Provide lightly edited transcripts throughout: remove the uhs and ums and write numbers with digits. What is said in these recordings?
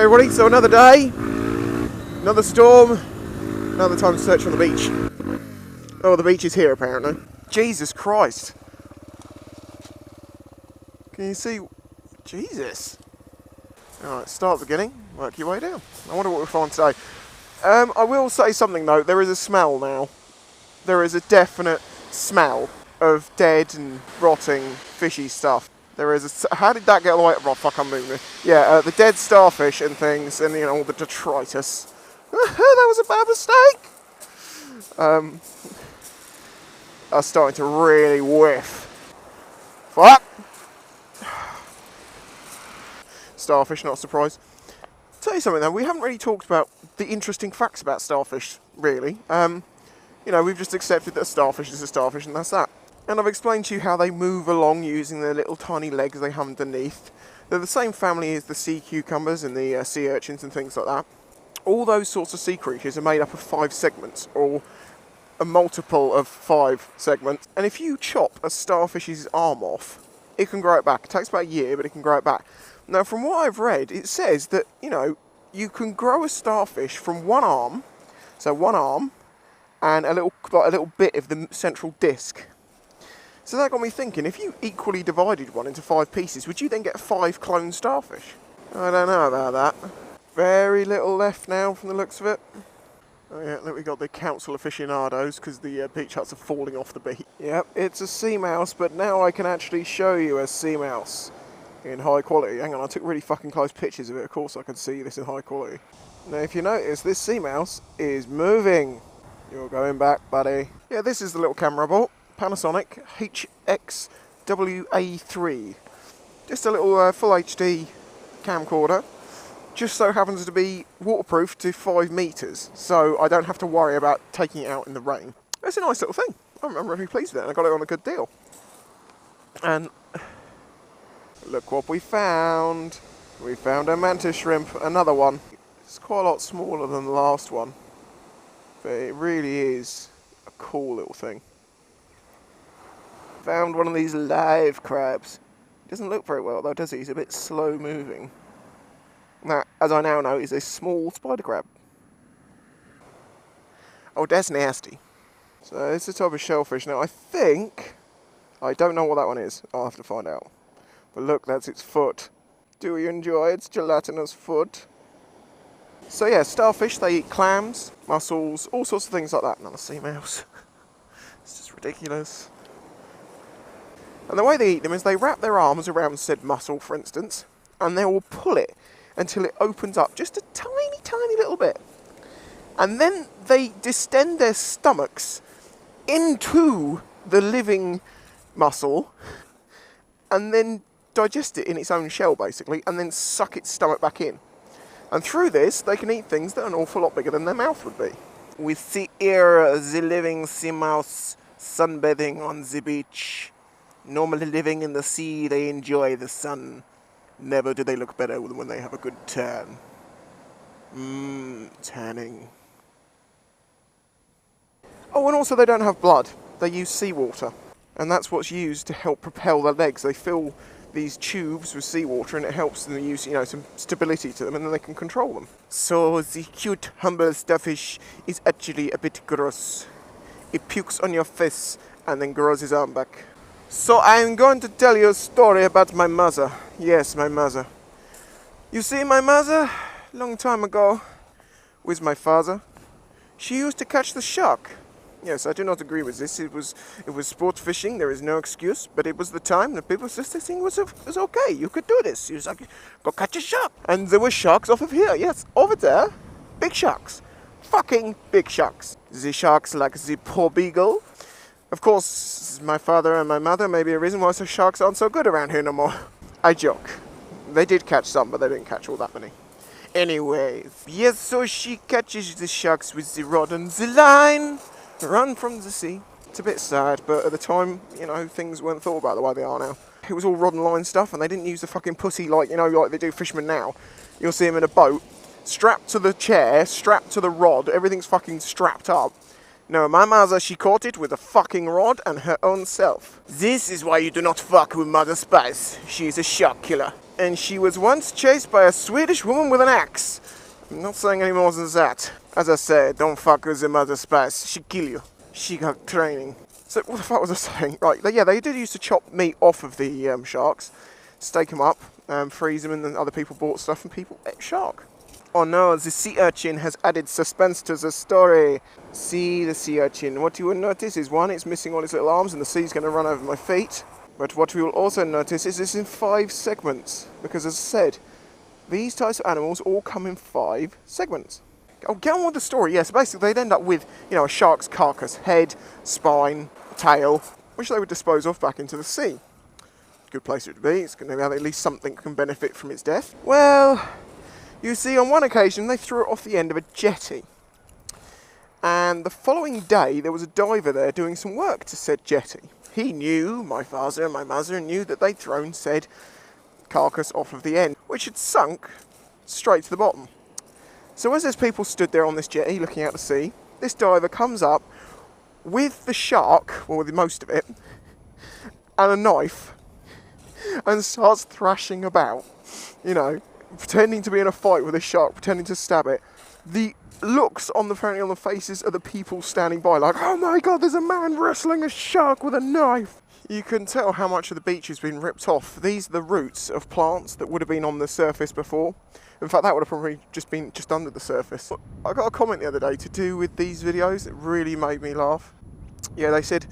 Hey everybody, so another day, another storm, another time to search on the beach. Oh, the beach is here apparently. Jesus Christ. Can you see? Jesus. Alright, start at the beginning, work your way down. I wonder what we'll find today. I will say something though, there is a smell now. There is a definite smell of dead and rotting fishy stuff. There is a... How did that get all the way... Oh, fuck, I'm moving. Yeah, the dead starfish and things, and, you know, all the detritus. That was a bad mistake! Are starting to really whiff. Fuck! Starfish, not a surprise. Tell you something though, we haven't really talked about the interesting facts about starfish, really. You know, we've just accepted that a starfish is a starfish and that's that. And I've explained to you how they move along using their little tiny legs they have underneath. They're the same family as the sea cucumbers and the sea urchins and things like that. All those sorts of sea creatures are made up of 5 segments, or a multiple of 5 segments. And if you chop a starfish's arm off, it can grow it back. It takes about a year, but it can grow it back. Now, from what I've read, it says that, you know, you can grow a starfish from one arm, so one arm, and a little bit of the central disc. So that got me thinking, if you equally divided one into 5 pieces, would you then get 5 clone starfish? I don't know about that. Very little left now from the looks of it. Oh yeah, look, we got the council aficionados, because the beach huts are falling off the beach. Yep, it's a sea mouse, but now I can actually show you a sea mouse in high quality. Hang on, I took really fucking close pictures of it, of course I can see this in high quality. Now if you notice, this sea mouse is moving. You're going back, buddy. Yeah, this is the little camera I bought. Panasonic HXWA3. Just a little full HD camcorder. Just so happens to be waterproof to 5 meters, so I don't have to worry about taking it out in the rain. It's a nice little thing. I'm really pleased with it, and I got it on a good deal. And look what we found. We found a mantis shrimp, another one. It's quite a lot smaller than the last one, but it really is a cool little thing. Found one of these live crabs. Doesn't look very well though, does he? He's a bit slow moving. That, as I now know, is a small spider crab. Oh, that's nasty. So it's a type of shellfish. Now I don't know what that one is. I'll have to find out. But look, that's its foot. Do you enjoy its gelatinous foot? So yeah, starfish, they eat clams, mussels, all sorts of things like that. Another sea mouse. It's just ridiculous. And the way they eat them is they wrap their arms around said mussel, for instance, and they will pull it until it opens up just a tiny, tiny little bit. And then they distend their stomachs into the living mussel and then digest it in its own shell, basically, and then suck its stomach back in. And through this, they can eat things that are an awful lot bigger than their mouth would be. We see here the living sea mouse sunbathing on the beach. Normally living in the sea, they enjoy the sun. Never do they look better than when they have a good tan. Tanning. Oh, and also they don't have blood. They use seawater. And that's what's used to help propel their legs. They fill these tubes with seawater and it helps them use, you know, some stability to them, and then they can control them. So the cute, humble starfish is actually a bit gross. It pukes on your face and then grows his arm back. So I'm going to tell you a story about my mother. Yes, my mother. You see, my mother, long time ago, with my father, she used to catch the shark. Yes, I do not agree with this. It was sport fishing. There is no excuse. But it was the time that people just think was okay. You could do this. You was like, go catch a shark. And there were sharks off of here. Yes, over there. Big sharks. Fucking big sharks. The sharks like the Porbeagle. Of course, my father and my mother may be a reason why the sharks aren't so good around here no more. I joke. They did catch some, but they didn't catch all that many. Anyways, yes, so she catches the sharks with the rod and the line. Run from the sea. It's a bit sad, but at the time, you know, things weren't thought about the way they are now. It was all rod and line stuff, and they didn't use the fucking pussy like, you know, like they do fishermen now. You'll see them in a boat, strapped to the chair, strapped to the rod, everything's fucking strapped up. No, my mother, she caught it with a fucking rod and her own self. This is why you do not fuck with Mother Spice. She is a shark killer. And she was once chased by a Swedish woman with an axe. I'm not saying any more than that. As I said, don't fuck with the mother spice. She kill you. She got training. So what the fuck was I saying? Right, yeah, they did used to chop meat off of the sharks, steak them up, freeze them, and then other people bought stuff and people ate shark. Oh no, the sea urchin has added suspense to the story. See the sea urchin. What you will notice is, one, it's missing all its little arms and the sea's going to run over my feet. But what we will also notice is it's in 5 segments. Because as I said, these types of animals all come in 5 segments. I'll get on with the story. Yes, basically they'd end up with, a shark's carcass, head, spine, tail, which they would dispose of back into the sea. Good place it would be. It's going to have at least something that can benefit from its death. Well, you see, on one occasion they threw it off the end of a jetty. And the following day there was a diver there doing some work to said jetty. He knew, my father and my mother knew, that they'd thrown said carcass off of the end, which had sunk straight to the bottom. So as there's people stood there on this jetty looking out to sea, this diver comes up with the shark, or with most of it, and a knife, and starts thrashing about, pretending to be in a fight with a shark, pretending to stab it. The looks apparently on the faces of the people standing by, like, oh my god, there's a man wrestling a shark with a knife. You can tell how much of the beach has been ripped off. These are the roots of plants that would have been on the surface before. In fact, that would have probably been just under the surface. I got a comment the other day to do with these videos. It really made me laugh. Yeah, they said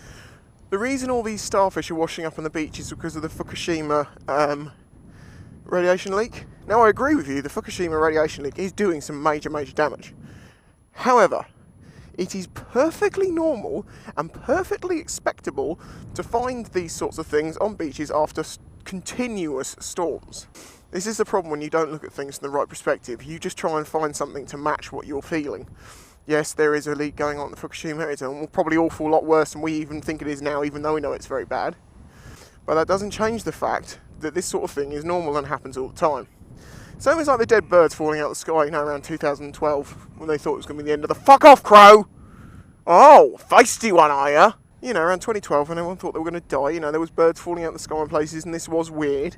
the reason all these starfish are washing up on the beach is because of the Fukushima radiation leak. Now, I agree with you, the Fukushima radiation leak is doing some major damage. However, it is perfectly normal and perfectly expectable to find these sorts of things on beaches after continuous storms. This is the problem when you don't look at things from the right perspective. You just try and find something to match what you're feeling. Yes, there is a leak going on at Fukushima. It's probably awful lot worse than we even think it is now, even though we know it's very bad. But that doesn't change the fact that this sort of thing is normal and happens all the time. Same as like the dead birds falling out of the sky, around 2012, when they thought it was going to be the end of the fuck off crow! Oh, feisty one, are ya? Around 2012, when everyone thought they were going to die, there was birds falling out of the sky in places, and this was weird.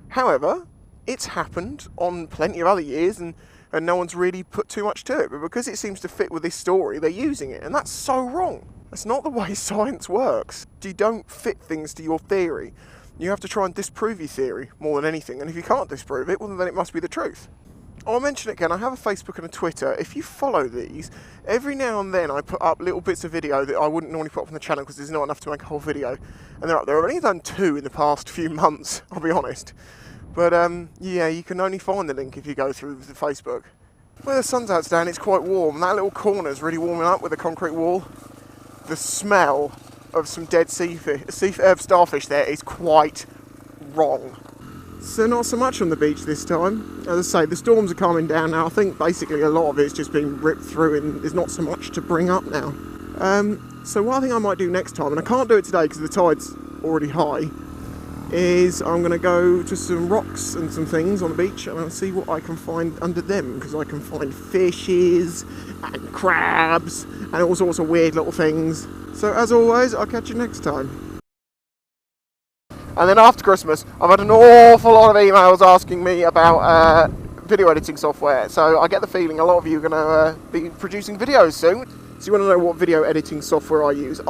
However, it's happened on plenty of other years, and no one's really put too much to it. But because it seems to fit with this story, they're using it, and that's so wrong. That's not the way science works. You don't fit things to your theory. You have to try and disprove your theory more than anything, and if you can't disprove it, well, then it must be the truth. I'll mention it again, I have a Facebook and a Twitter. If you follow these, every now and then I put up little bits of video that I wouldn't normally put up on the channel because there's not enough to make a whole video. And they're up there. I've only done 2 in the past few months, I'll be honest. But yeah, you can only find the link if you go through the Facebook. Where the sun's out today and it's quite warm, that little corner's really warming up with a concrete wall. The smell of some dead starfish there is quite wrong. So not so much on the beach this time. As I say, the storms are calming down now. I think basically a lot of it's just been ripped through and there's not so much to bring up now. So what I think I might do next time, and I can't do it today because the tide's already high, is I'm going to go to some rocks and some things on the beach and I'll see what I can find under them, because I can find fishes and crabs and all sorts of weird little things. So as always, I'll catch you next time. And then after Christmas, I've had an awful lot of emails asking me about video editing software. So I get the feeling a lot of you are going to be producing videos soon. So you want to know what video editing software I use.